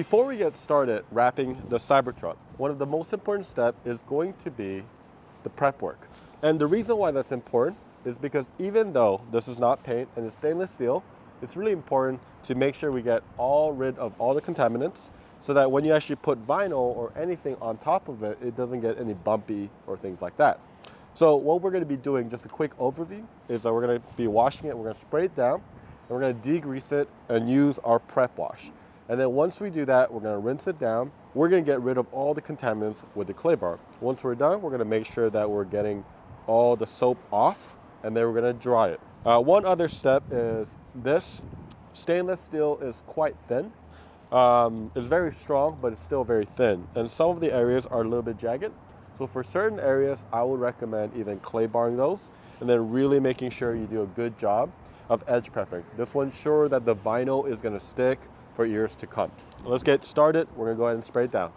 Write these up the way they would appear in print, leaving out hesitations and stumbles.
Before we get started wrapping the Cybertruck, one of the most important steps is going to be the prep work. And the reason why that's important is because even though this is not paint and it's stainless steel, it's really important to make sure we get rid of all the contaminants so that when you actually put vinyl or anything on top of it, it doesn't get any bumpy or things like that. So what we're going to be doing, just a quick overview, is that we're going to be washing it, we're going to spray it down, and we're going to degrease it and use our prep wash. And then once we do that, we're going to rinse it down. We're going to get rid of all the contaminants with the clay bar. Once we're done, we're going to make sure that we're getting all the soap off, and then we're going to dry it. One other step is this stainless steel is quite thin. It's very strong, but it's still very thin. And some of the areas are a little bit jagged. So for certain areas, I would recommend even clay barring those, and then really making sure you do a good job of edge prepping. This will ensure that the vinyl is going to stick for years to come. Let's get started. We're going to go ahead and spray it down.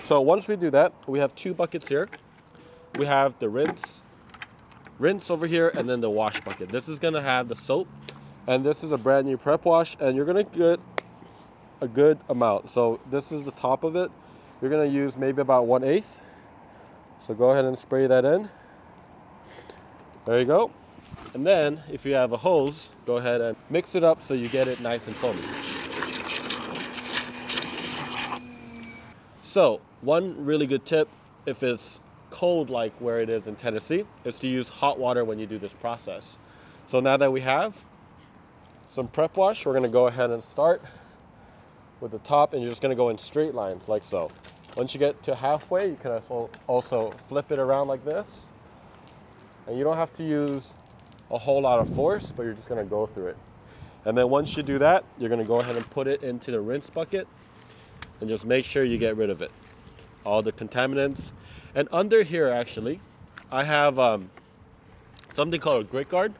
So once we do that, we have two buckets here. We have the rinse over here, and then the wash bucket. This is gonna have the soap, and this is a brand new prep wash, and you're gonna get a good amount. So this is the top of it. You're gonna use maybe about 1/8. So go ahead and spray that in. There you go. And then if you have a hose, go ahead and mix it up so you get it nice and foamy. So one really good tip, if it's cold like where it is in Tennessee, is to use hot water when you do this process. So now that we have some prep wash, we're going to go ahead and start with the top, and you're just going to go in straight lines like so. Once you get to halfway, you can also flip it around like this, and you don't have to use a whole lot of force, but you're just going to go through it. And then once you do that, you're going to go ahead and put it into the rinse bucket and just make sure you get rid of it, all the contaminants. And under here, actually, I have something called a grit guard,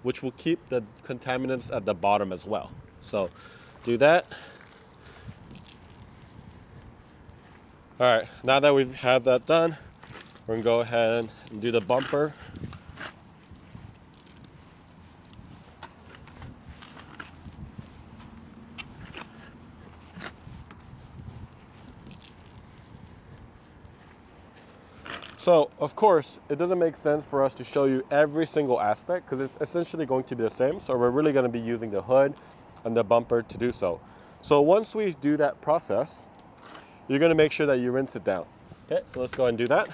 which will keep the contaminants at the bottom as well. So do that. All right, now that we've had that done, we're gonna go ahead and do the bumper. So, of course, it doesn't make sense for us to show you every single aspect because it's essentially going to be the same. So we're really going to be using the hood and the bumper to do so. So once we do that process, you're going to make sure that you rinse it down. Okay, so let's go ahead and do that.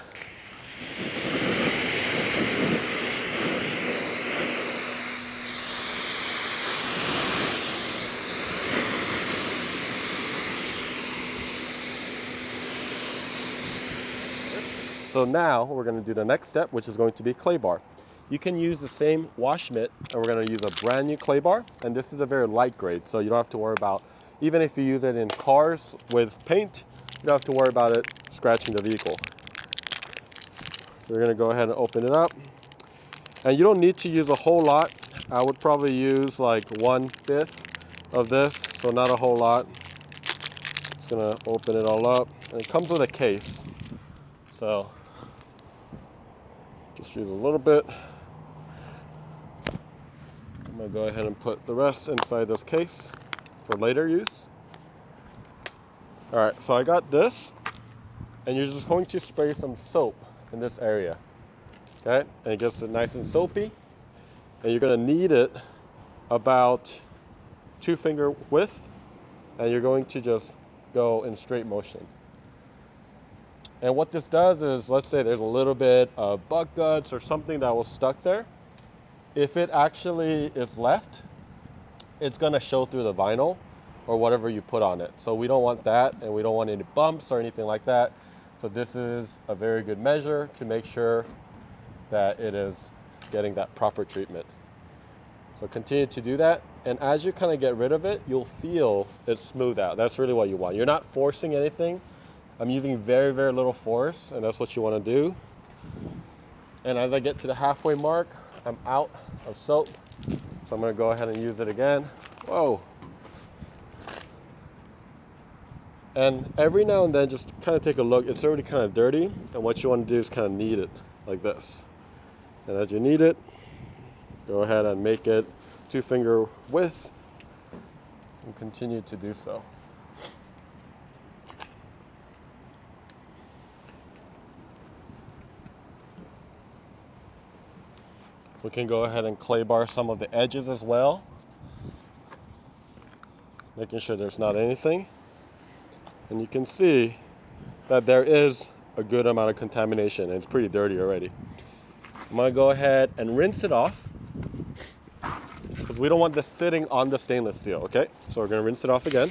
So now we're going to do the next step, which is going to be clay bar. You can use the same wash mitt, and we're going to use a brand new clay bar. And this is a very light grade, so you don't have to worry about, even if you use it in cars with paint, you don't have to worry about it scratching the vehicle. So we're going to go ahead and open it up. And you don't need to use a whole lot. I would probably use like 1/5 of this, so not a whole lot. Just going to open it all up. And it comes with a case. So just use a little bit. I'm going to go ahead and put the rest inside this case for later use. All right, so I got this, and you're just going to spray some soap in this area, okay? And it gets it nice and soapy, and you're going to knead it about 2-finger width, and you're going to just go in straight motion. And what this does is, let's say there's a little bit of bug guts or something that was stuck there. If it actually is left, it's gonna show through the vinyl or whatever you put on it. So we don't want that, and we don't want any bumps or anything like that. So this is a very good measure to make sure that it is getting that proper treatment. So continue to do that. And as you kind of get rid of it, you'll feel it smooth out. That's really what you want. You're not forcing anything. I'm using very, very little force, and that's what you want to do. And as I get to the halfway mark, I'm out of soap, so I'm gonna go ahead and use it again. Whoa. And every now and then, just kind of take a look. It's already kind of dirty, and what you want to do is kind of knead it like this. And as you knead it, go ahead and make it 2-finger width, and continue to do so. We can go ahead and clay bar some of the edges as well, making sure there's not anything. And you can see that there is a good amount of contamination, and it's pretty dirty already. I'm gonna go ahead and rinse it off, because we don't want this sitting on the stainless steel, okay? So we're gonna rinse it off again.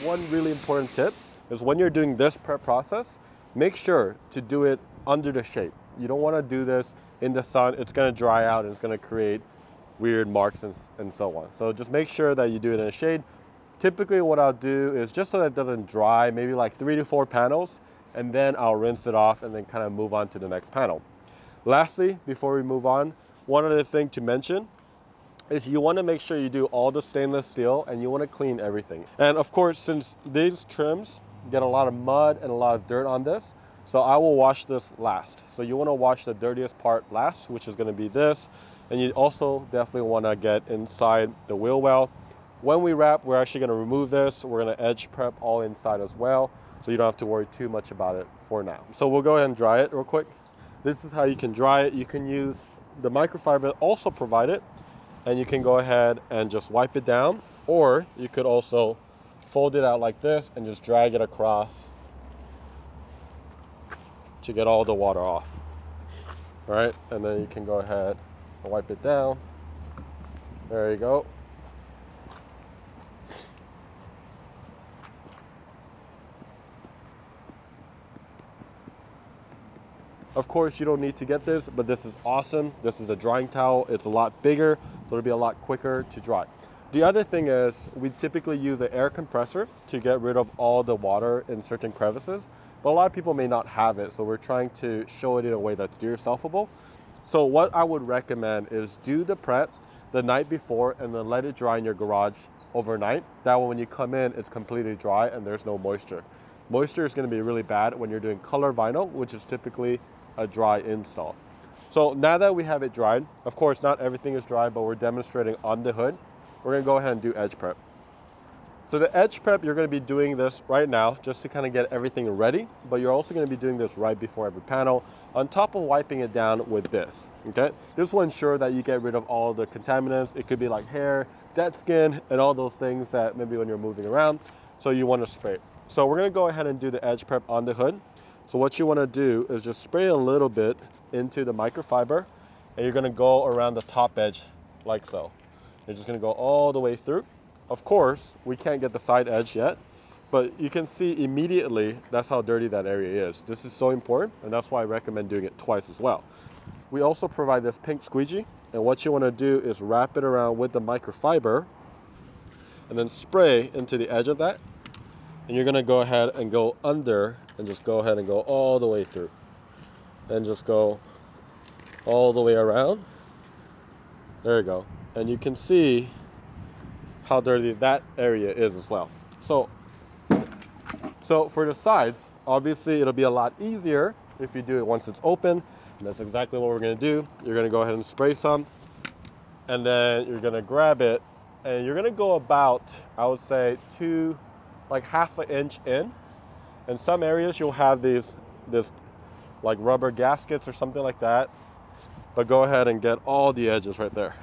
One really important tip is when you're doing this prep process, make sure to do it under the shade. You don't want to do this in the sun. It's going to dry out and it's going to create weird marks and so on. So just make sure that you do it in the shade. Typically what I'll do is, just so that it doesn't dry, maybe like 3 to 4 panels, and then I'll rinse it off and then kind of move on to the next panel. Lastly, before we move on, one other thing to mention is you want to make sure you do all the stainless steel, and you want to clean everything. And of course, since these trims get a lot of mud and a lot of dirt on this, so I will wash this last. So you want to wash the dirtiest part last, which is going to be this. And you also definitely want to get inside the wheel well. When we wrap, we're actually going to remove this. We're going to edge prep all inside as well, so you don't have to worry too much about it for now. So we'll go ahead and dry it real quick. This is how you can dry it. You can use the microfiber also provided, and you can go ahead and just wipe it down, or you could also fold it out like this and just drag it across to get all the water off. All right, and then you can go ahead and wipe it down. There you go. Of course, you don't need to get this, but this is awesome. This is a drying towel. It's a lot bigger, so it'll be a lot quicker to dry. The other thing is, we typically use an air compressor to get rid of all the water in certain crevices, but a lot of people may not have it, so we're trying to show it in a way that's do-it-yourselfable. So what I would recommend is do the prep the night before and then let it dry in your garage overnight. That way when you come in, it's completely dry and there's no moisture. Moisture is going to be really bad when you're doing color vinyl, which is typically a dry install. So now that we have it dried, of course not everything is dry, but we're demonstrating on the hood. We're going to go ahead and do edge prep. So the edge prep, you're going to be doing this right now just to kind of get everything ready, but you're also going to be doing this right before every panel, on top of wiping it down with this, okay? This will ensure that you get rid of all the contaminants. It could be like hair, dead skin, and all those things that maybe when you're moving around, so you want to spray it. So we're going to go ahead and do the edge prep on the hood. So what you want to do is just spray a little bit into the microfiber, and you're going to go around the top edge like so. You're just going to go all the way through. Of course, we can't get the side edge yet, but you can see immediately that's how dirty that area is. This is so important, and that's why I recommend doing it twice as well. We also provide this pink squeegee, and what you want to do is wrap it around with the microfiber and then spray into the edge of that. And you're going to go ahead and go under and just go ahead and go all the way through. And just go all the way around. There you go. And you can see how dirty that area is as well. So for the sides, obviously it'll be a lot easier if you do it once it's open. And that's exactly what we're going to do. You're going to go ahead and spray some. And then you're going to grab it. And you're going to go about, I would say, like half an inch in. In some areas you'll have this like rubber gaskets or something like that, but go ahead and get all the edges right there.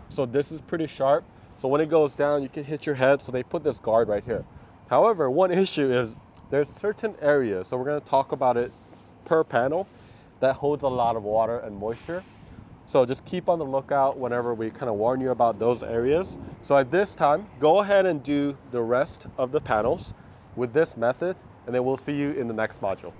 So this is pretty sharp, so when it goes down you can hit your head, so they put this guard right here. However, one issue is there's certain areas, so we're going to talk about it per panel, that holds a lot of water and moisture. So just keep on the lookout whenever we kind of warn you about those areas. So at this time, go ahead and do the rest of the panels with this method, and then we'll see you in the next module.